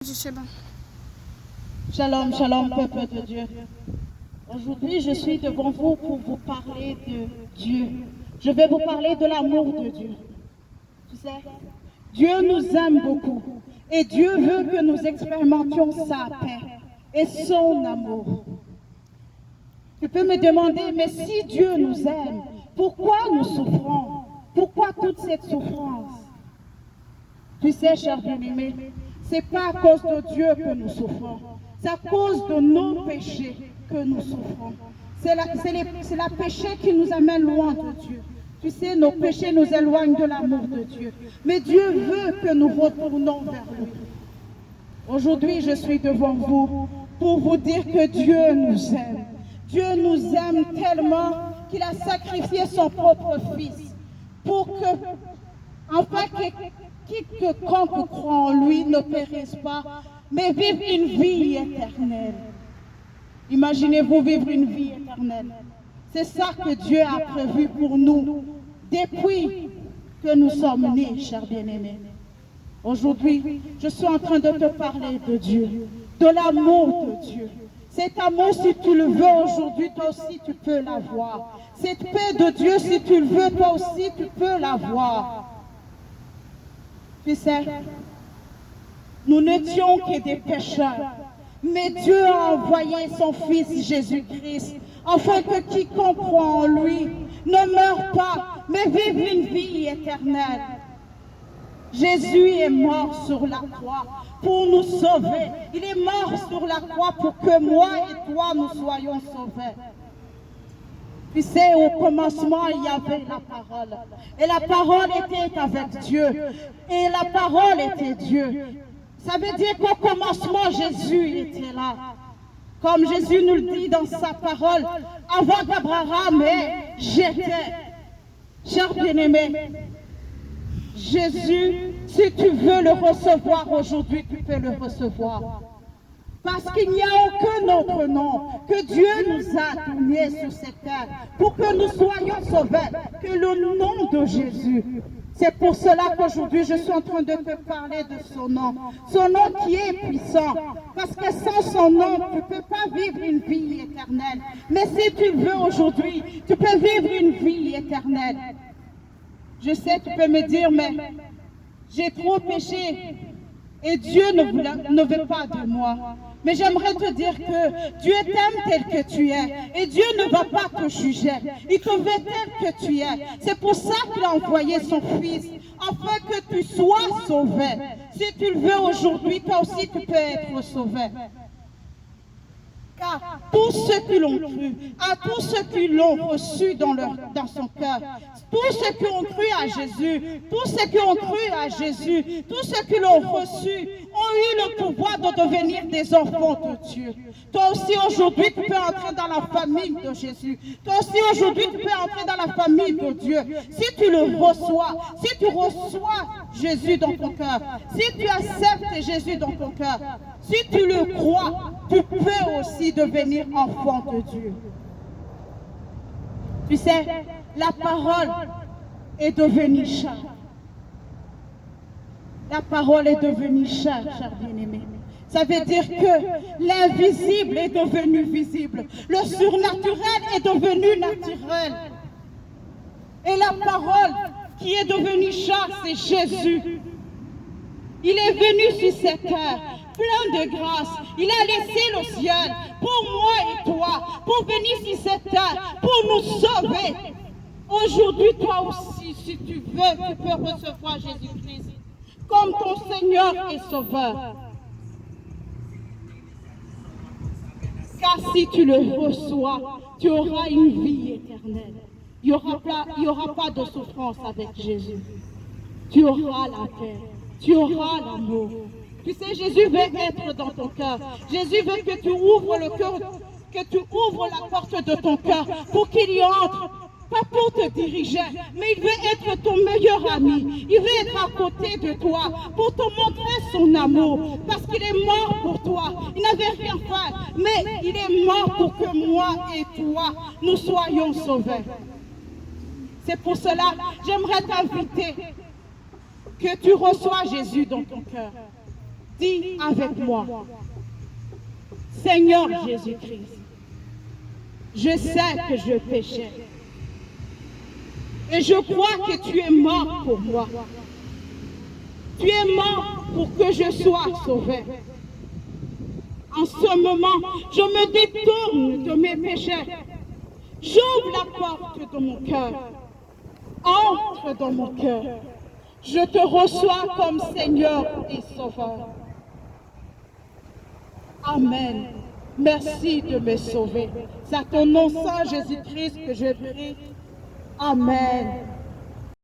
Shalom, shalom, peuple de Dieu. Aujourd'hui, je suis devant vous pour vous parler de Dieu. Je vais vous parler de l'amour de Dieu. Tu sais, Dieu nous aime beaucoup et Dieu veut que nous expérimentions sa paix et son amour. Tu peux me demander, mais si Dieu nous aime, pourquoi nous souffrons? Pourquoi toute cette souffrance? Tu sais, cher bien-aimé, ce n'est pas à cause de Dieu que nous souffrons. C'est à cause de nos péchés que nous souffrons. C'est la péché qui nous amène loin de Dieu. Tu sais, nos péchés nous éloignent de l'amour de Dieu. Mais Dieu veut que nous retournons vers lui. Aujourd'hui, je suis devant vous pour vous dire que Dieu nous aime. Dieu nous aime tellement qu'il a sacrifié son propre Fils pour que, enfin, quiconque croit en lui ne périsse pas, mais vive une vie éternelle. Imaginez-vous vivre une vie éternelle. C'est ça que Dieu a prévu pour nous depuis que nous sommes nés, chers bien-aimés. Aujourd'hui, je suis en train de te parler de Dieu, de l'amour de Dieu. Cet amour, si tu le veux aujourd'hui, toi aussi tu peux l'avoir. Cette paix de Dieu, si tu le veux, toi aussi tu peux l'avoir. Tu sais, nous n'étions que des pécheurs, mais Dieu a envoyé son Fils Jésus-Christ, afin que quiconque croit en lui ne meure pas, mais vive une vie éternelle. Jésus est mort sur la croix pour nous sauver. Il est mort sur la croix pour que moi et toi nous soyons sauvés. Tu sais, au commencement, il y avait la parole. Et la parole était avec Dieu. Et la parole était Dieu. Ça veut dire qu'au commencement, Jésus était là. Comme Jésus nous le dit dans sa parole, avant qu'Abraham j'étais. Cher bien-aimé, Jésus, si tu veux le recevoir aujourd'hui, tu peux le recevoir. Parce qu'il n'y a aucun autre nom que Dieu nous a donné sur cette terre pour que nous soyons sauvés que le nom de Jésus. C'est pour cela qu'aujourd'hui je suis en train de te parler de son nom qui est puissant. Parce que sans son nom, tu ne peux pas vivre une vie éternelle. Mais si tu le veux aujourd'hui, tu peux vivre une vie éternelle. Je sais, tu peux me dire, mais j'ai trop péché et Dieu ne veut pas de moi. Mais j'aimerais te dire que Dieu t'aime tel que tu es. Et Dieu ne va pas te juger. Il te veut tel que tu es. C'est pour ça qu'il a envoyé son Fils, afin que tu sois sauvé. Si tu le veux aujourd'hui, toi aussi tu peux être sauvé. Car tous ceux qui l'ont cru, à tous ceux qui l'ont reçu dans son cœur, tous ceux qui ont cru à Jésus, tous ceux qui ont cru à Jésus, tous ceux qui l'ont reçu, ont eu le pouvoir de devenir des enfants de Dieu. Toi aussi aujourd'hui, tu peux entrer dans la famille de Jésus. Toi aussi aujourd'hui, tu peux entrer dans la famille de Dieu. Si tu le reçois, si tu reçois Jésus dans ton cœur, si tu acceptes Jésus dans ton cœur, si tu le crois, tu peux aussi devenir enfant de Dieu. Tu sais, la parole est devenue chair. La parole est devenue chair, cher bien-aimé. Ça veut dire que l'invisible est devenu visible. Le surnaturel est devenu naturel. Et la parole qui est devenue chair, c'est Jésus. Il est venu sur cette terre, plein de grâce. Il a laissé le ciel pour moi et toi, pour venir sur cette terre, pour nous sauver. Aujourd'hui, toi aussi, si tu veux, tu peux recevoir Jésus-Christ comme ton Seigneur et Sauveur. Car si tu le reçois, tu auras une vie éternelle. Il n'y aura pas de souffrance avec Jésus. Tu auras la paix. Tu auras l'amour. Tu sais, Jésus veut être dans ton cœur. Jésus veut que tu ouvres le cœur, que tu ouvres la porte de ton cœur pour qu'il y entre. Pas pour te diriger, mais il veut être ton meilleur ami. Il veut être à côté de toi pour te montrer son amour. Parce qu'il est mort pour toi. Il n'avait rien fait, mais il est mort pour que moi et toi, nous soyons sauvés. C'est pour cela, j'aimerais t'inviter que tu reçois Jésus dans ton cœur. Dis avec moi, Seigneur Jésus-Christ, je sais que je péchais. Et je crois que tu es mort pour moi. Tu es mort pour que je sois sauvé. En ce moment, je me détourne de mes péchés. J'ouvre la porte de mon cœur. Entre dans mon cœur. Je te reçois comme Seigneur et Sauveur. Amen. Merci de me sauver. C'est à ton nom, Saint Jésus-Christ, que je prie. Amen.